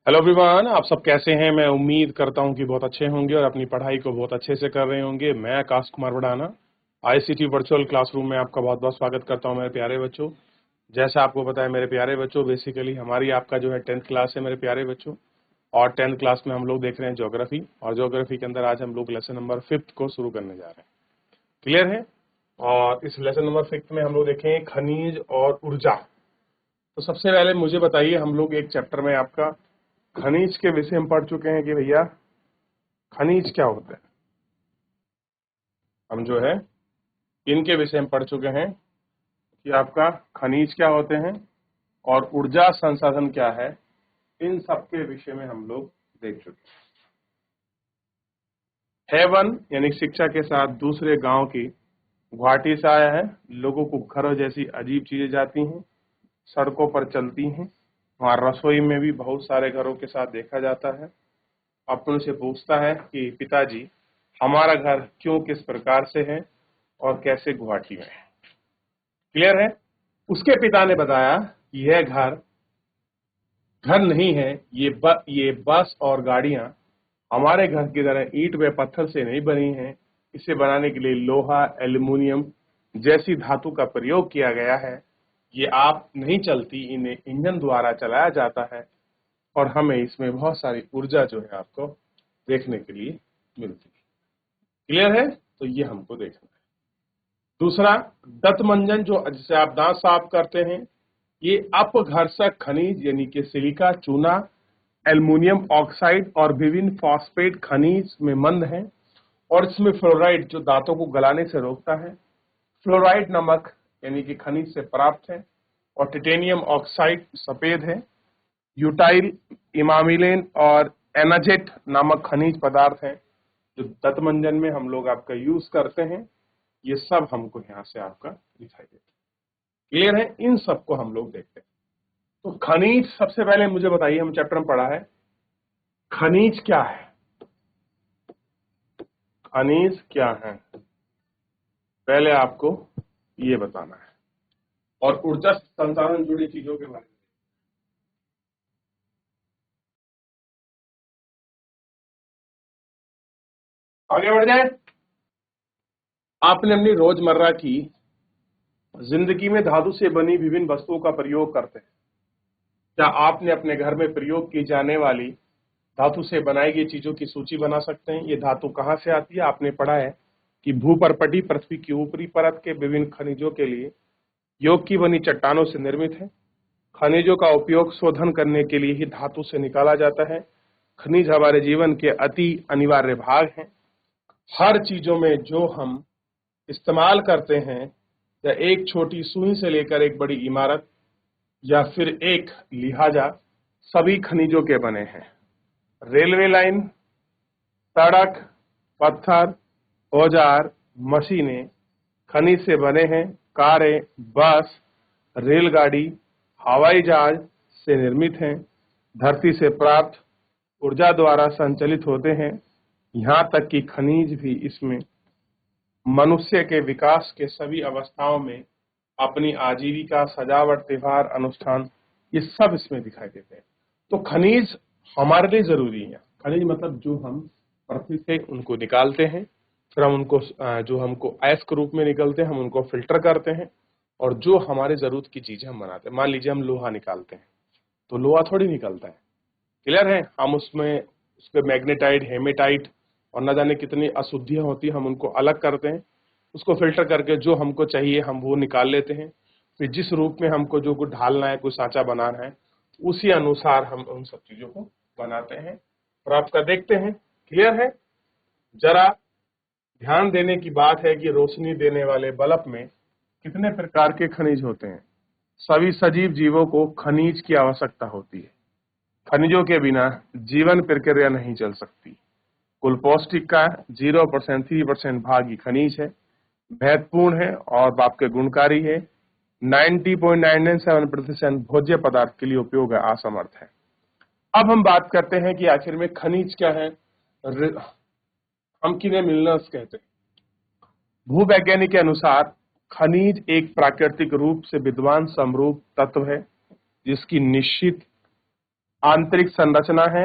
Hello everyone, आप सब कैसे हैं। मैं उम्मीद करता हूं कि बहुत अच्छे होंगे और अपनी पढ़ाई को बहुत अच्छे से कर रहे होंगे। मैं Akash Kumar वडाना ICT virtual classroom में आपका बहुत बहुत स्वागत करता हूं मेरे प्यारे बच्चों। जैसा आपको पता है मेरे प्यारे बच्चों, बेसिकली हमारी आपका जो है 10th क्लास है मेरे प्यारे बच्चों। और 10th क्लास में हम लोग देख रहे हैं ज्योग्राफी, और ज्योग्राफी के अंदर आज हम लोग लेसन नंबर 5 को शुरू करने जा रहे हैं। क्लियर है। और इस लेसन नंबर 5 में हम लोग देखेंगे खनिज और ऊर्जा। तो सबसे पहले मुझे बताइए, हम लोग एक चैप्टर में आपका खनिज के विषय हम पढ़ चुके हैं कि भैया खनिज क्या होता है। हम जो है इनके विषय में पढ़ चुके हैं कि आपका खनिज क्या होते हैं और ऊर्जा संसाधन क्या है। इन सब के विषय में हम लोग देख चुके हैं। हेवन यानी शिक्षा के साथ दूसरे गांव की गुवाहाटी से आया है। लोगों को घरों जैसी अजीब चीजें जाती हैं, सड़कों पर चलती हैं। वहाँ रसोई में भी बहुत सारे घरों के साथ देखा जाता है। अपनों से पूछता है कि पिताजी, हमारा घर क्यों किस प्रकार से है और कैसे गुवाहाटी में है। क्लियर है। उसके पिता ने बताया कि यह घर घर नहीं है, ये बस और गाड़ियां हमारे घर की तरह ईंट व पत्थर से नहीं बनी हैं। इसे बनाने के लिए लोहा, एल्युमिनियम जैसी धातु का प्रयोग किया गया है। ये आप नहीं चलती, इन्हें इंजन द्वारा चलाया जाता है और हमें इसमें बहुत सारी ऊर्जा जो है आपको देखने के लिए मिलती है। क्लियर है। तो ये हमको देखना है। दूसरा, दंतमंजन जो जिसे आप दांत साफ करते हैं, ये अपघर्षक खनिज यानी कि सिलिका, चूना, एल्युमिनियम ऑक्साइड और विभिन्न फॉस्फेट खनिज में मंद है। और इसमें फ्लोराइड जो दांतों को गलाने से रोकता है, फ्लोराइड नमक यानी कि खनिज से प्राप्त है। और टिटेनियम ऑक्साइड सफेद है। यूटाइल, इमामिलेन और एनाजेट नामक खनिज पदार्थ हैं जो दंतमंजन में हम लोग आपका यूज करते हैं। ये सब हमको यहाँ से आपका दिखाई देता है। क्लियर है। इन सबको हम लोग देखते हैं। तो खनिज, सबसे पहले मुझे बताइए, हम चैप्टर में पढ़ा है खनिज क्या है। खनिज क्या है पहले आपको ये बताना है, और ऊर्जा संसाधन जुड़ी चीजों के बारे में। आगे बढ़ जाए। आपने अपनी रोजमर्रा की जिंदगी में धातु से बनी विभिन्न वस्तुओं का प्रयोग करते हैं। क्या आपने अपने घर में प्रयोग की जाने वाली धातु से बनाई गई चीजों की सूची बना सकते हैं। ये धातु कहाँ से आती है। आपने पढ़ा है कि भूपर्पटी पृथ्वी की ऊपरी परत के विभिन्न खनिजों के लिए योग की बनी चट्टानों से निर्मित है। खनिजों का उपयोग शोधन करने के लिए ही धातु से निकाला जाता है। खनिज हमारे जीवन के अति अनिवार्य भाग हैं। हर चीजों में जो हम इस्तेमाल करते हैं, या एक छोटी सुई से लेकर एक बड़ी इमारत या फिर एक लिहाजा, सभी खनिजों के बने हैं। रेलवे लाइन, सड़क, पत्थर, औजार, मशीनें खनिज से बने हैं। कारें, बस, रेलगाड़ी, हवाई जहाज से निर्मित हैं। धरती से प्राप्त ऊर्जा द्वारा संचालित होते हैं। यहाँ तक कि खनिज भी इसमें मनुष्य के विकास के सभी अवस्थाओं में अपनी आजीविका, सजावट, त्योहार, अनुष्ठान, ये सब इसमें दिखाई देते हैं। तो खनिज हमारे लिए जरूरी है। खनिज मतलब जो हम पृथ्वी से उनको निकालते हैं, फिर हम उनको जो हमको अयस्क के रूप में निकलते हैं, हम उनको फिल्टर करते हैं और जो हमारे जरूरत की चीजें हम बनाते हैं। मान लीजिए हम लोहा निकालते हैं, तो लोहा थोड़ी निकलता है। क्लियर है। हम उसमें उसके मैग्नेटाइट, हेमेटाइट और न जाने कितनी अशुद्धियां होती हैं, हम उनको अलग करते हैं। उसको फिल्टर करके जो हमको चाहिए हम वो निकाल लेते हैं। फिर जिस रूप में हमको जो कुछ ढालना है, कुछ सांचा बनाना है, उसी अनुसार हम उन सब चीजों को बनाते हैं और आपका देखते हैं। क्लियर है। जरा ध्यान देने की बात है कि रोशनी देने वाले बल्ब में कितने प्रकार के खनिज होते हैं। सभी सजीव जीवों को खनिज की आवश्यकता होती है। खनिजों के बिना जीवन प्रक्रिया नहीं चल सकती। कुल पौष्टिक का 0% 3% भाग ही खनिज है। महत्वपूर्ण है और आपके गुणकारी है। 90.997% भोज्य पदार्थ के लिए उपयोग है, असमर्थ है। अब हम बात करते हैं कि आखिर में खनिज क्या है। हम किन्हें मिनरल्स कहते हैं। भूवैज्ञानिक के अनुसार खनिज एक प्राकृतिक रूप से विद्वान समरूप तत्व है जिसकी निश्चित आंतरिक संरचना है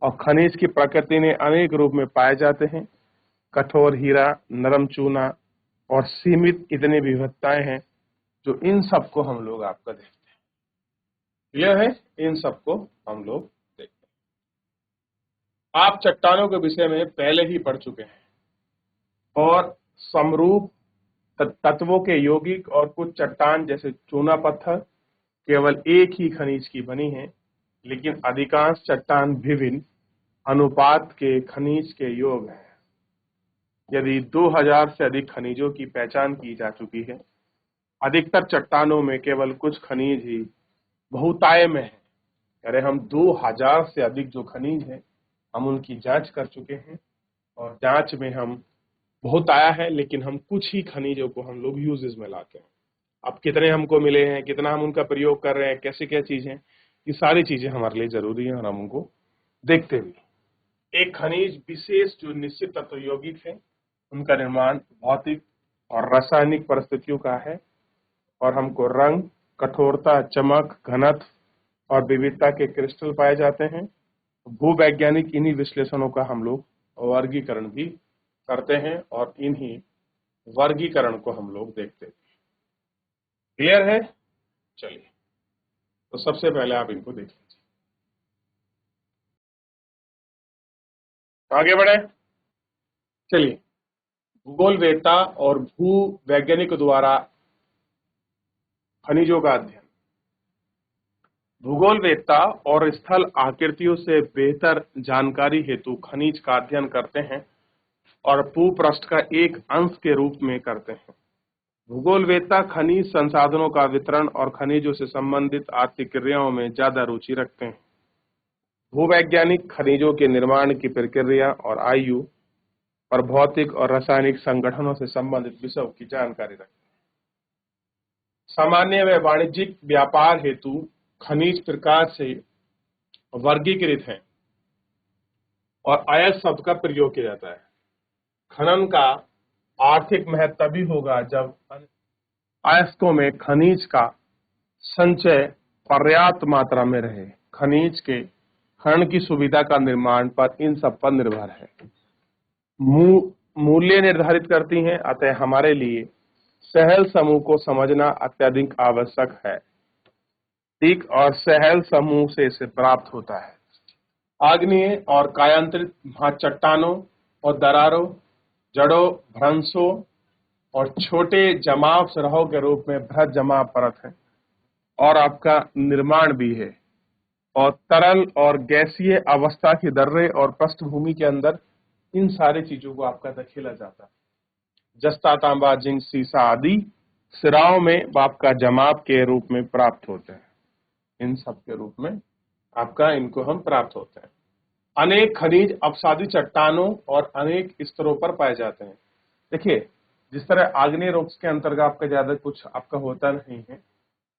और खनिज की प्रकृति में अनेक रूप में पाए जाते हैं। कठोर हीरा, नरम चूना और सीमित इतनी विविधताएं हैं जो इन सबको हम लोग आपका देखते हैं। यह है, इन सबको हम लोग देखते हैं। आप चट्टानों के विषय में पहले ही पढ़ चुके हैं और समरूप तत्वों के यौगिक और कुछ चट्टान जैसे चूना पत्थर केवल एक ही खनिज की बनी है, लेकिन अधिकांश चट्टान विभिन्न अनुपात के खनिज के योग हैं। यदि 2000 से अधिक खनिजों की पहचान की जा चुकी है, अधिकतर चट्टानों में केवल कुछ खनिज ही बहुतायत में है। अरे हम 2000 से अधिक जो खनिज है हम उनकी जांच कर चुके हैं और जांच में हम बहुत आया है, लेकिन हम कुछ ही खनिजों को हम लोग यूजेस में लाते हैं। अब कितने हमको मिले हैं, कितना हम उनका प्रयोग कर रहे हैं, कैसे क्या चीजें, ये सारी चीजें हमारे लिए जरूरी है और हम उनको देखते भी। एक खनिज विशेष जो निश्चित तत्व यौगिक है, उनका निर्माण भौतिक और रासायनिक परिस्थितियों का है और हमको रंग, कठोरता, चमक, घनत्व और विविधता के क्रिस्टल पाए जाते हैं। भूवैज्ञानिक इन्हीं विश्लेषणों का हम लोग वर्गीकरण भी करते हैं और इन्हीं वर्गीकरण को हम लोग देखते हैं। क्लियर है? चलिए, तो सबसे पहले आप इनको देख लीजिए। आगे बढ़े। चलिए, भूगोलवेत्ता और भू वैज्ञानिक द्वारा खनिजों का अध्ययन। भूगोलवेत्ता और स्थल आकृतियों से बेहतर जानकारी हेतु खनिज का अध्ययन करते हैं और भूपृष्ठ का एक अंश के रूप में करते हैं। भूगोलवेत्ता खनिज संसाधनों का वितरण और खनिजों से संबंधित आर्थिक क्रियाओं में ज्यादा रुचि रखते हैं। भूवैज्ञानिक खनिजों के निर्माण की प्रक्रिया और आयु और भौतिक और रासायनिक संगठनों से संबंधित विषयों की जानकारी रखते हैं। सामान्य व वाणिज्यिक व्यापार हेतु खनिज प्रकार से वर्गीकृत हैं और अयस्क शब्द का प्रयोग किया जाता है। खनन का आर्थिक महत्व तभी होगा जब अयस्कों में खनिज का संचय पर्याप्त मात्रा में रहे। खनिज के खनन की सुविधा का निर्माण पर इन सब पर निर्भर है। मूल्य निर्धारित करती हैं, अतः हमारे लिए सहल समूह को समझना अत्यधिक आवश्यक है। ठीक, और सहल समूह से इसे प्राप्त होता है। आग्नेय और कायांतरित चट्टानों और दरारों, जड़ों, भ्रंशों और छोटे जमाव सराहों के रूप में बृहद जमाव परत है और आपका निर्माण भी है। और तरल और गैसीय अवस्था की दर्रे और पृष्ठभूमि के अंदर इन सारी चीजों को आपका दखेला जाता है। जस्ता, तांबा, जिंक, सीसा आदि सिराओं में आपका जमाव के रूप में प्राप्त होते हैं। इन सब के रूप में आपका इनको हम प्राप्त होते हैं। अनेक खनिज अपसादी चट्टानों और अनेक स्तरों पर पाए जाते हैं। देखिए, जिस तरह आग्नेय रॉक्स के अंतर्गत आपका ज्यादा कुछ आपका होता नहीं है,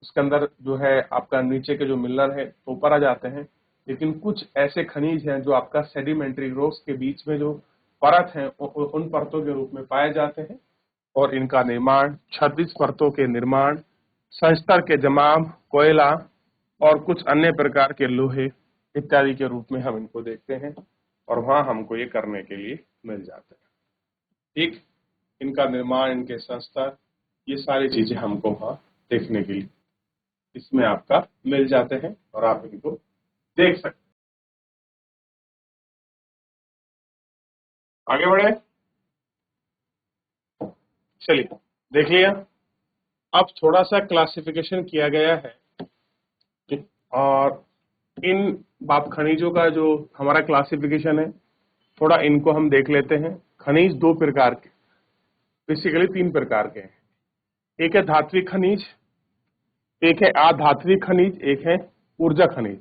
उसके अंदर जो है आपका नीचे के जो मिनरल है तो ऊपर आ जाते हैं, लेकिन कुछ ऐसे खनिज हैं जो आपका सेडिमेंट्री रॉक्स के बीच में जो परत है उन परतों के रूप में पाए जाते हैं और इनका निर्माण 36 परतों के निर्माण, संस्तर के जमाव, कोयला और कुछ अन्य प्रकार के लोहे इत्यादि के रूप में हम इनको देखते हैं और वहां हमको ये करने के लिए मिल जाते हैं। ठीक, इनका निर्माण, इनके संस्तर, ये सारी चीजें हमको वहां देखने के लिए इसमें आपका मिल जाते हैं और आप इनको देख सकते हैं। आगे बढ़े। चलिए, देख लिया। अब थोड़ा सा क्लासिफिकेशन किया गया है और इन बाप खनिजों का जो हमारा क्लासिफिकेशन है, थोड़ा इनको हम देख लेते हैं। खनिज दो प्रकार के, बेसिकली तीन प्रकार के हैं। एक है धात्विक खनिज, एक है अधात्विक खनिज, एक है ऊर्जा खनिज।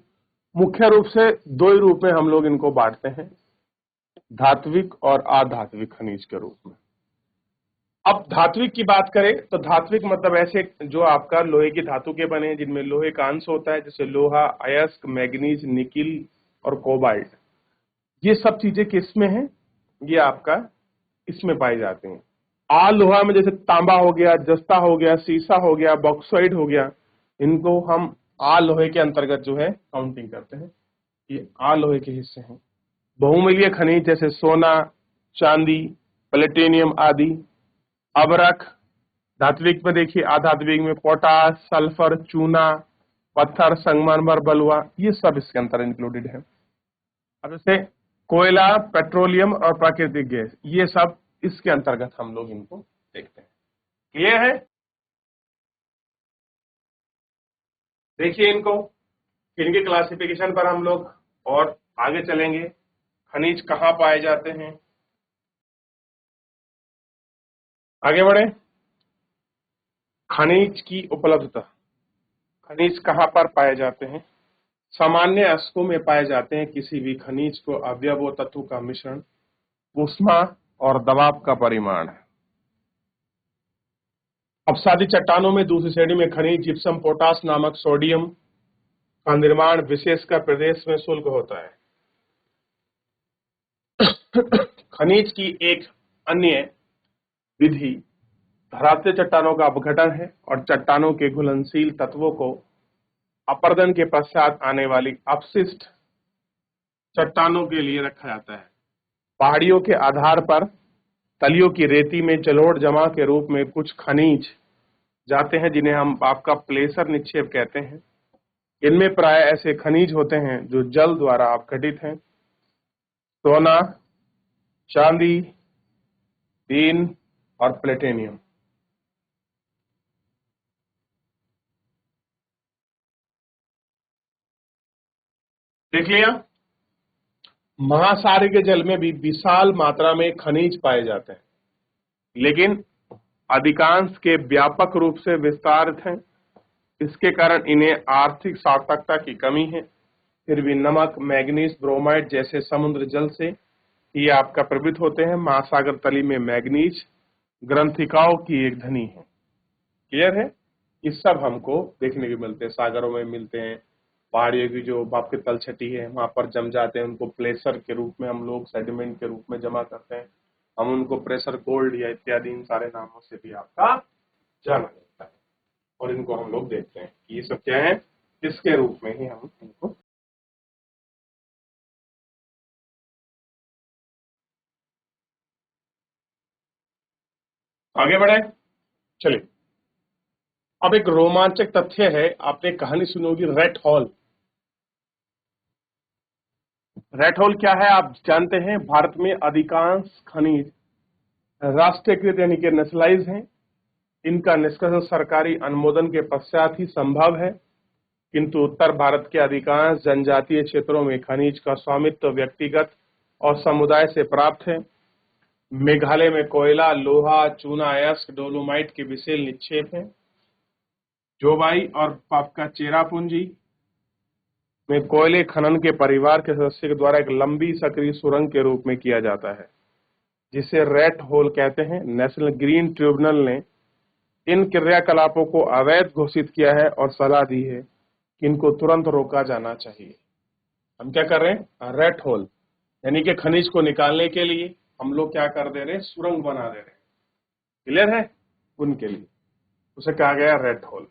मुख्य रूप से दो ही रूप में हम लोग इनको बांटते हैं, धात्विक और अधात्विक खनिज के रूप में। अब धात्विक की बात करें तो धात्विक मतलब ऐसे जो आपका लोहे की धातु के बने, जिनमें लोहे का अंश होता है, जैसे लोहा, अयस्क, मैग्नीज, निकिल और कोबाल्ट। ये सब चीजें किस में है? ये आपका इसमें पाई जाती हैं। आ लोहा में जैसे तांबा हो गया, जस्ता हो गया, सीसा हो गया, बॉक्साइट हो गया, इनको हम आ लोहे के अंतर्गत जो है काउंटिंग करते हैं। ये अलोहे के हिस्से हैं। बहुमूल्य खनिज जैसे सोना, चांदी, प्लेटिनियम आदि। अभ्रक, धात्विक में देखिए अधात्विक में पोटास, सल्फर, चूना, पत्थर, संगमरमर, बलुआ, ये सब इसके अंदर इंक्लूडेड है। अब जैसे कोयला, पेट्रोलियम और प्राकृतिक गैस, ये सब इसके अंतर्गत हम लोग इनको देखते हैं। क्लियर है? देखिए इनको, इनके क्लासिफिकेशन पर हम लोग और आगे चलेंगे। खनिज कहाँ पाए जाते हैं, आगे बढ़े। खनिज की उपलब्धता, खनिज कहाँ पर पाए जाते हैं? सामान्य अयस्कों में पाए जाते हैं। किसी भी खनिज को अवयव तत्व का मिश्रण, ऊष्मा और दबाव का परिमाण है। अपसादी चट्टानों में दूसरी श्रेणी में खनिज जिप्सम, पोटास नामक सोडियम का निर्माण विशेषकर प्रदेश में शुल्क होता है। खनिज की एक अन्य विधि धरातलीय चट्टानों का अपघटन है और चट्टानों के घुलनशील तत्वों को अपरदन के पश्चात आने वाली अपशिष्ट चट्टानों के लिए रखा जाता है। पहाड़ियों के आधार पर तलियों की रेती में जलोढ़ जमा के रूप में कुछ खनिज जाते हैं जिन्हें हम आपका प्लेसर निक्षेप कहते हैं। इनमें प्राय ऐसे खनिज होते हैं जो जल द्वारा अपघटित हैं। सोना, चांदी, टीन और प्लेटिनियम। देख लिया। महासागर के जल में भी विशाल मात्रा में खनिज पाए जाते हैं, लेकिन अधिकांश के व्यापक रूप से विस्तारित हैं। इसके कारण इन्हें आर्थिक सार्थकता की कमी है। फिर भी नमक, मैग्नीज, ब्रोमाइड जैसे समुद्र जल से ये आपका प्रभावित होते हैं। महासागर तली में मैग्नीज ग्रंथिकाओं की एक धनी है। क्लियर है? ये सब हमको देखने को मिलते हैं, सागरों में मिलते हैं। पहाड़ियों की जो आपके तलछटी है वहां पर जम जाते हैं, उनको प्लेसर के रूप में हम लोग सेडिमेंट के रूप में जमा करते हैं। हम उनको प्रेशर गोल्ड या इत्यादि इन सारे नामों से भी आपका जाना जाता है। और इनको हम लोग देखते हैं कि ये सब क्या है, इसके रूप में ही हम इनको आगे बढ़े। चलिए, अब एक रोमांचक तथ्य है, आपने कहानी सुनी होगी रेट हॉल। रेट हॉल क्या है आप जानते हैं? भारत में अधिकांश खनिज राष्ट्रीयकृत यानी कि नेशनलाइज हैं। इनका निष्कर्षण सरकारी अनुमोदन के पश्चात ही संभव है, किंतु उत्तर भारत के अधिकांश जनजातीय क्षेत्रों में खनिज का स्वामित्व व्यक्तिगत और समुदाय से प्राप्त है। मेघालय में कोयला, लोहा, चूना, अयस्क, डोलोमाइट के विशेष निक्षेप हैं। जोबाई और आपका चेरापूंजी में कोयले खनन के परिवार के सदस्य के द्वारा एक लंबी सक्रिय सुरंग के रूप में किया जाता है, जिसे रेट होल कहते हैं। नेशनल ग्रीन ट्रिब्यूनल ने इन क्रियाकलापों को अवैध घोषित किया है और सलाह दी है कि इनको तुरंत रोका जाना चाहिए। हम क्या कर रहे हैं? रेट होल यानी कि खनिज को निकालने के लिए हम लोग क्या कर दे रहे हैं? सुरंग बना दे रहे हैं। क्लियर है? उनके लिए उसे कहा गया रेट होल।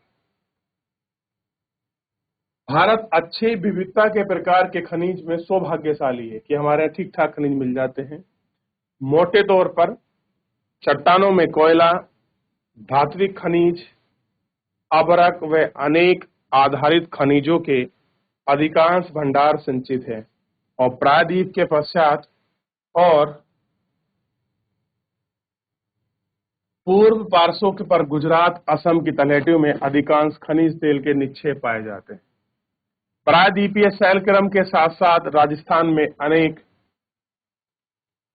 भारत अच्छे विविधता के प्रकार के खनिज में सौभाग्यशाली है कि हमारे यहाँ ठीक ठाक खनिज मिल जाते हैं। मोटे तौर पर चट्टानों में कोयला, धात्विक खनिज, अभ्रक व अनेक आधारित खनिजों के अधिकांश भंडार संचित है और प्रायद्वीप के पश्चात और पूर्व पार्श्व के पर गुजरात, असम की तलहटियों में अधिकांश खनिज तेल के निक्षेप पाए जाते हैं। प्रायद्वीपीय शैलक्रम के साथ साथ राजस्थान में अनेक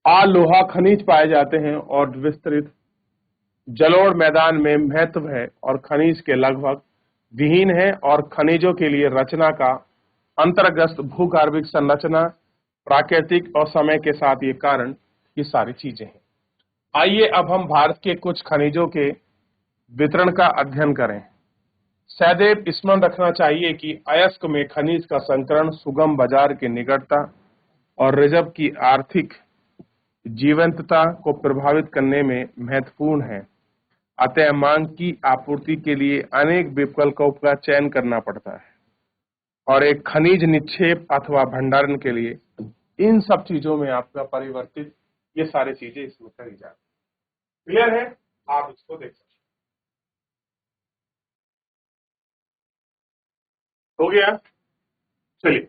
अलोहा खनिज पाए जाते हैं और विस्तृत जलोढ़ मैदान में महत्व है और खनिज के लगभग विहीन है और खनिजों के लिए रचना का अंतर्गत भूगर्भिक संरचना, प्राकृतिक और समय के साथ ये कारण ये सारी चीजें हैं। आइए अब हम भारत के कुछ खनिजों के वितरण का अध्ययन करें। सदैव स्मरण रखना चाहिए कि अयस्क में खनिज का संकरण सुगम बाजार की निकटता और रिजर्व की आर्थिक जीवंतता को प्रभावित करने में महत्वपूर्ण है। अतः मांग की आपूर्ति के लिए अनेक विकल्पों का चयन करना पड़ता है। और एक खनिज निक्षेप अथवा भंडारण के लिए इन सब चीजों में आपका परिवर्तित ये सारी चीजें इसमें करी जाती। क्लियर है? आप इसको देख सकते हो गया। चलिए,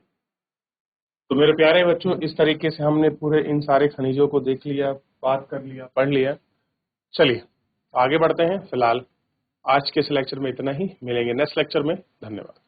तो मेरे प्यारे बच्चों, इस तरीके से हमने पूरे इन सारे खनिजों को देख लिया, बात कर लिया, पढ़ लिया। चलिए आगे बढ़ते हैं। फिलहाल आज के इस लेक्चर में इतना ही, मिलेंगे नेक्स्ट लेक्चर में। धन्यवाद।